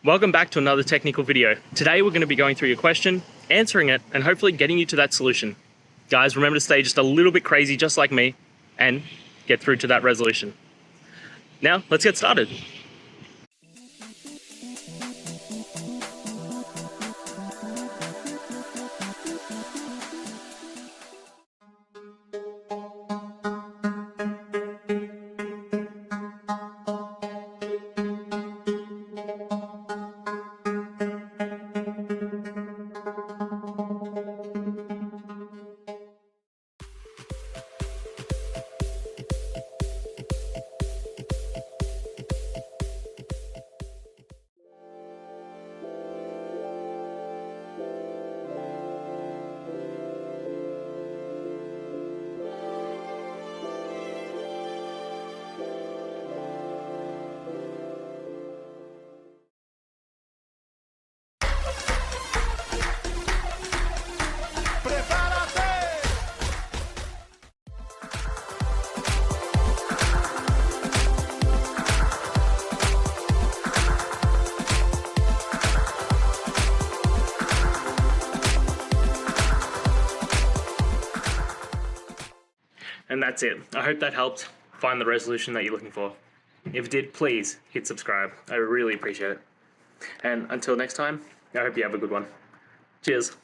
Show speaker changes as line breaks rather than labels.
Welcome back to another technical video. Today we're going to be going through your question, answering it, and hopefully getting you to that solution. Guys, remember to stay just a little bit crazy just like me and get through to that resolution. Now, let's get started. And that's it. I hope that helped find the resolution that you're looking for. If it did, please hit subscribe. I really appreciate it. And until next time, I hope you have a good one. Cheers.